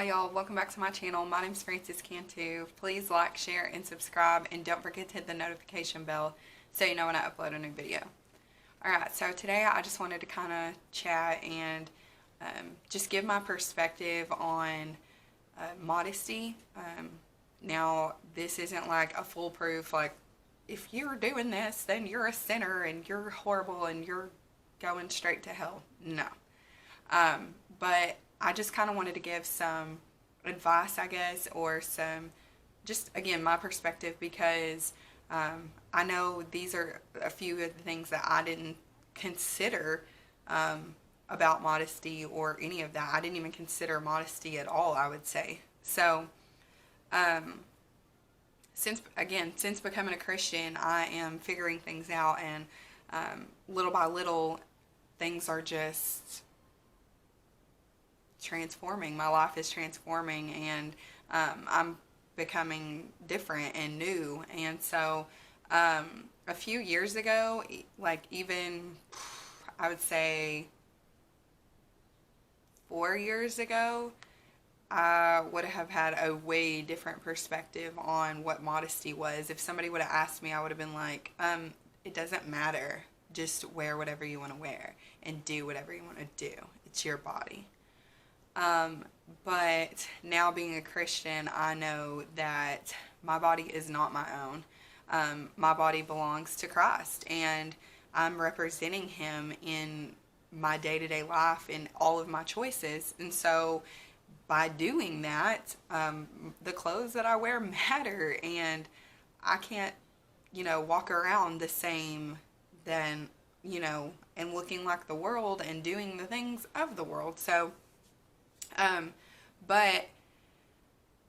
Hi y'all, welcome back to my channel. My name is Frances Cantu. Please like, share, and subscribe, and don't forget to hit the notification bell so you know when I upload a new video. Alright, so today I just wanted to kind of chat and just give my perspective on modesty. Now, this isn't like a foolproof, like, if you're doing this, then you're a sinner and you're horrible and you're going straight to hell. No. But I just kind of wanted to give some advice, I guess, or some, just again, my perspective, because I know these are a few of the things that I didn't consider about modesty or any of that. I didn't even consider modesty at all, I would say. So, since becoming a Christian, I am figuring things out, and little by little, things are just transforming. My life is transforming, and I'm becoming different and new. And so a few years ago, like even I would say 4 years ago, I would have had a way different perspective on what modesty was. If somebody would have asked me, I would have been like, it doesn't matter. Just wear whatever you want to wear and do whatever you want to do. It's your body. But now being a Christian, I know that my body is not my own. My body belongs to Christ, and I'm representing Him in my day-to-day life, in all of my choices. And so by doing that, the clothes that I wear matter, and I can't, walk around the same then, and looking like the world and doing the things of the world. So, but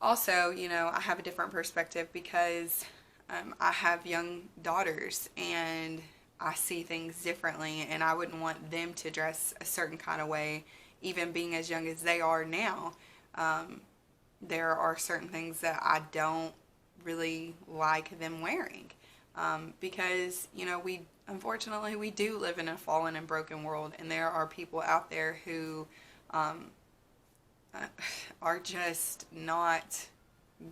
also, I have a different perspective because I have young daughters, and I see things differently, and I wouldn't want them to dress a certain kind of way, even being as young as they are now. There are certain things that I don't really like them wearing, because, unfortunately, we do live in a fallen and broken world, and there are people out there who are just not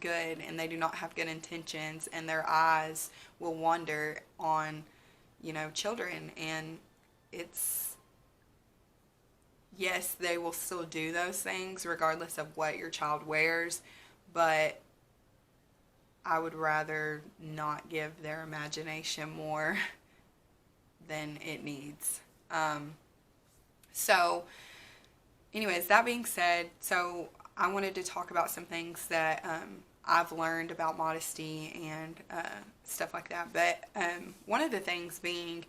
good, and they do not have good intentions, and their eyes will wander on, children. And yes, they will still do those things regardless of what your child wears, but I would rather not give their imagination more than it needs. So anyways, that being said, so I wanted to talk about some things that I've learned about modesty and stuff like that. But one of the things being,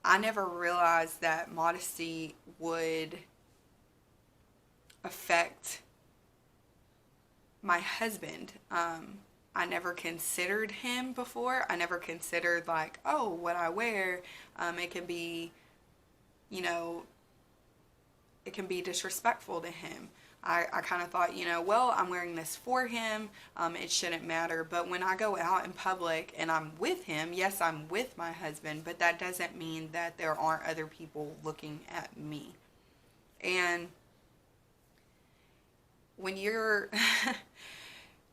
I never realized that modesty would affect my husband. I never considered him before. I never considered, like, oh, what I wear, it can be, it can be disrespectful to him. I kind of thought, well, I'm wearing this for him. It shouldn't matter. But when I go out in public and I'm with him, yes, I'm with my husband, but that doesn't mean that there aren't other people looking at me. And when you're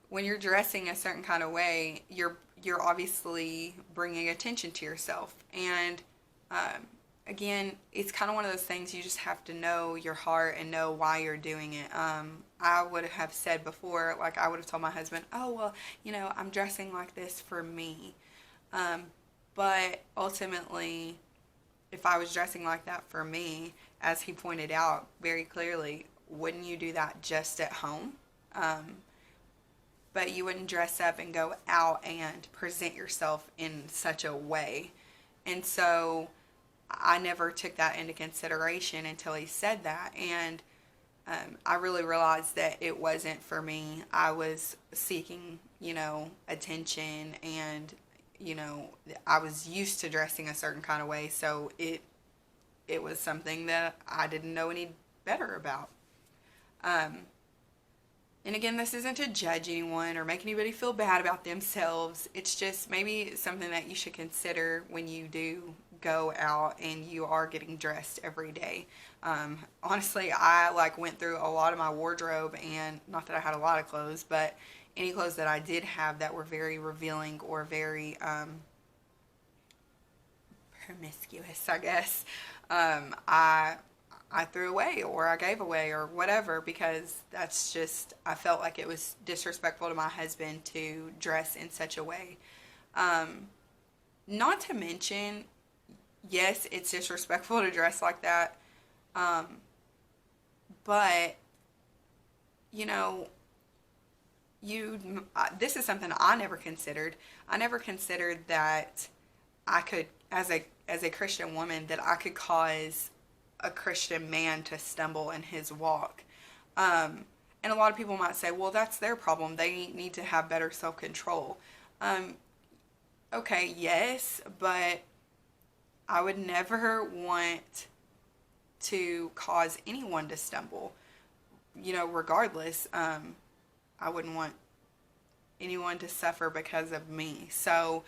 when you're dressing a certain kind of way, you're obviously bringing attention to yourself. And again, it's kind of one of those things, you just have to know your heart and know why you're doing it. I would have said before, like, I would have told my husband, oh, well, I'm dressing like this for me. But ultimately, if I was dressing like that for me, as he pointed out very clearly, wouldn't you do that just at home? But you wouldn't dress up and go out and present yourself in such a way. And so I never took that into consideration until he said that. And I really realized that it wasn't for me. I was seeking, attention, and, I was used to dressing a certain kind of way. So it was something that I didn't know any better about. And again, this isn't to judge anyone or make anybody feel bad about themselves. It's just maybe something that you should consider when you do go out and you are getting dressed every day. Honestly, I like went through a lot of my wardrobe, and not that I had a lot of clothes, but any clothes that I did have that were very revealing or very promiscuous, I guess, I threw away or I gave away or whatever, because that's just, I felt like it was disrespectful to my husband to dress in such a way. Not to mention, yes, it's disrespectful to dress like that, but you know, this is something I never considered. I never considered that I could, as a Christian woman, that I could cause a Christian man to stumble in his walk. And a lot of people might say, well, that's their problem. They need to have better self-control. Okay, yes, but I would never want to cause anyone to stumble. Regardless, I wouldn't want anyone to suffer because of me. So,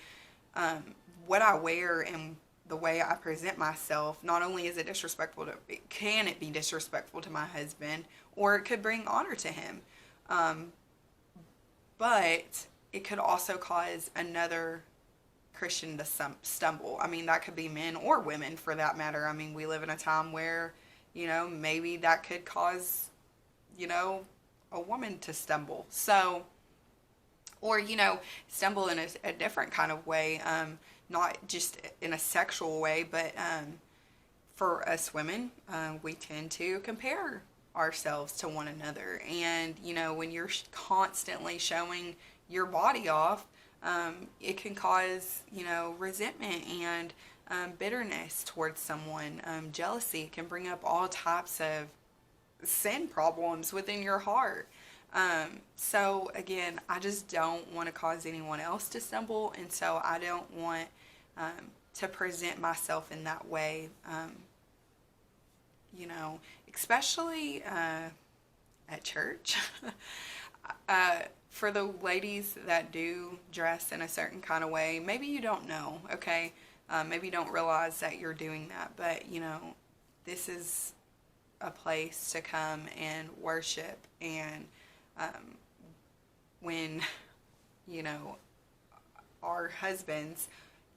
what I wear and the way I present myself, not only is it disrespectful can it be disrespectful to my husband, or it could bring honor to him, but it could also cause another Christian to stumble. I mean, that could be men or women for that matter. I mean, we live in a time where, maybe that could cause, a woman to stumble. So, or, stumble in a different kind of way, not just in a sexual way, but for us women, we tend to compare ourselves to one another. And, when you're constantly showing your body off, it can cause, resentment and bitterness towards someone. Jealousy. It can bring up all types of sin problems within your heart. So again, I just don't want to cause anyone else to stumble, and so I don't want to present myself in that way, especially at church. For the ladies that do dress in a certain kind of way, maybe you don't know, okay? Maybe you don't realize that you're doing that, but, this is a place to come and worship, and when, our husbands,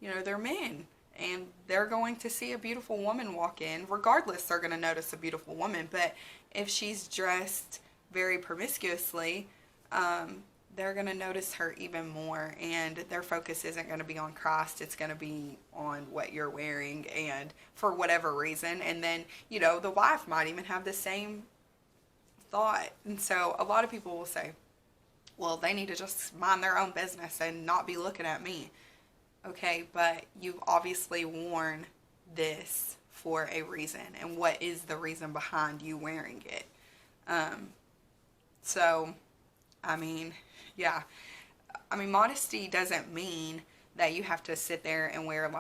they're men, and they're going to see a beautiful woman walk in. Regardless, they're going to notice a beautiful woman, but if she's dressed very promiscuously, they're going to notice her even more, and their focus isn't going to be on Christ. It's going to be on what you're wearing, and for whatever reason. And then, the wife might even have the same thought. And so a lot of people will say, well, they need to just mind their own business and not be looking at me. Okay, but you've obviously worn this for a reason, and what is the reason behind you wearing it? So, yeah. Modesty doesn't mean that you have to sit there and wear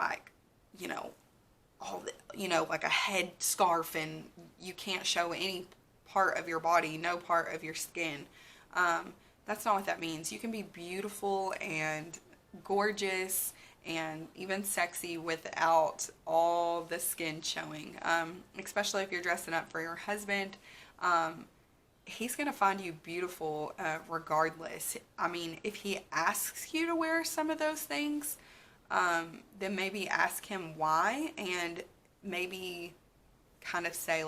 all the, like a head scarf, and you can't show any part of your body, no part of your skin. That's not what that means. You can be beautiful and gorgeous and even sexy without all the skin showing, especially if you're dressing up for your husband. He's going to find you beautiful regardless. If he asks you to wear some of those things, then maybe ask him why, and maybe kind of say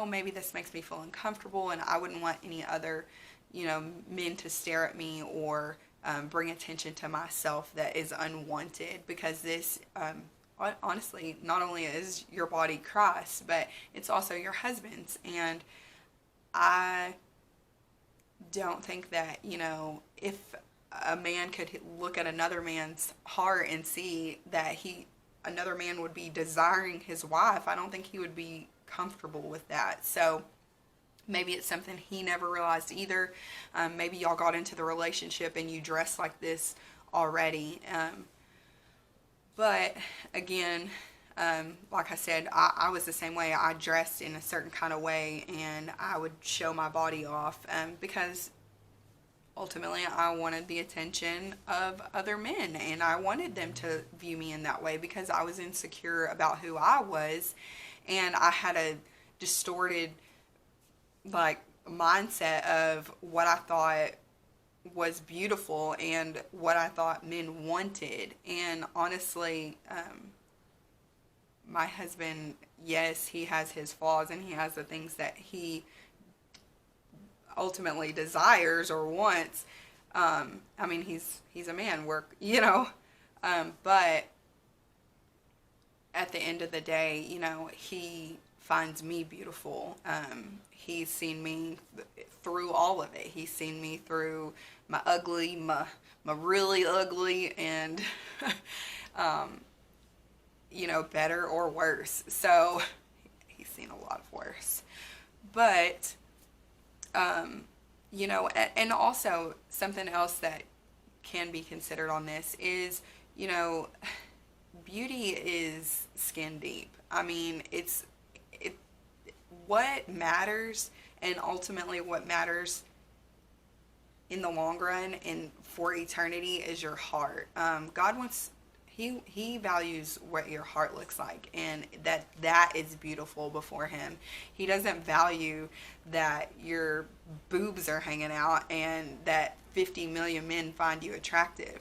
maybe this makes me feel uncomfortable, and I wouldn't want any other, men to stare at me or bring attention to myself that is unwanted, because this, honestly, not only is your body Christ, but it's also your husband's. And I don't think that, if a man could look at another man's heart and see that another man would be desiring his wife, I don't think he would be comfortable with that. So maybe it's something he never realized either. Maybe y'all got into the relationship and you dress like this already. But again, like I said, I was the same way. I dressed in a certain kind of way, and I would show my body off, because ultimately I wanted the attention of other men, and I wanted them to view me in that way because I was insecure about who I was, and I had a distorted like mindset of what I thought was beautiful and what I thought men wanted. And honestly, my husband, yes, he has his flaws and he has the things that he ultimately desires or wants. I mean, he's a man, but at the end of the day, he finds me beautiful. He's seen me through all of it. He's seen me through my ugly, my really ugly, and better or worse. So he's seen a lot of worse. But and also something else that can be considered on this is, beauty is skin deep. I mean, what matters, and ultimately what matters in the long run and for eternity is your heart. God wants, he values what your heart looks like, and that is beautiful before him. He doesn't value that your boobs are hanging out and that 50 million men find you attractive.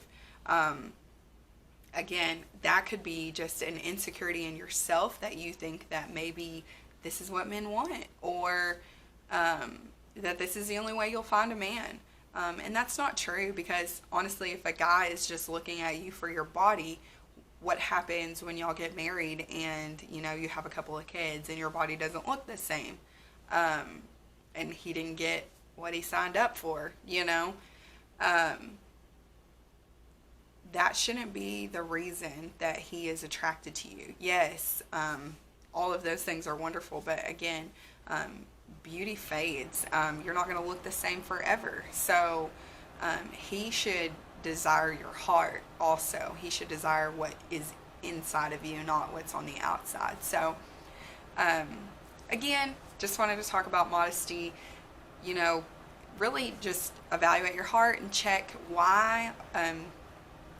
Again, that could be just an insecurity in yourself that you think that maybe this is what men want, or that this is the only way you'll find a man. And that's not true, because honestly, if a guy is just looking at you for your body, what happens when y'all get married and, you have a couple of kids and your body doesn't look the same? And he didn't get what he signed up for, that shouldn't be the reason that he is attracted to you. Yes, all of those things are wonderful, but again, beauty fades. You're not going to look the same forever. So he should desire your heart also. He should desire what is inside of you, not what's on the outside. So again, just wanted to talk about modesty. Really just evaluate your heart and check why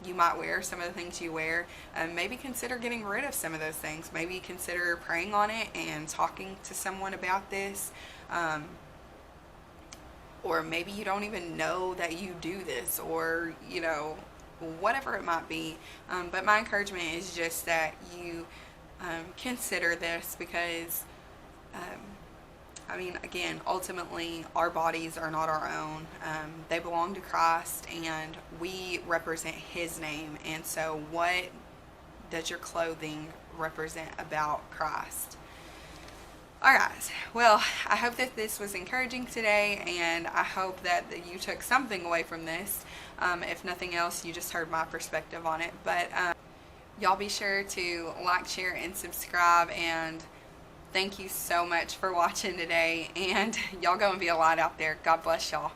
you might wear some of the things you wear. Maybe consider getting rid of some of those things. Maybe consider praying on it and talking to someone about this. Or maybe you don't even know that you do this, or, whatever it might be. But my encouragement is just that you consider this, because again, ultimately, our bodies are not our own. They belong to Christ, and we represent His name. And so what does your clothing represent about Christ? All right. Well, I hope that this was encouraging today, and I hope that you took something away from this. If nothing else, you just heard my perspective on it. But y'all be sure to like, share, and subscribe, and thank you so much for watching today, and y'all go and be a light out there. God bless y'all.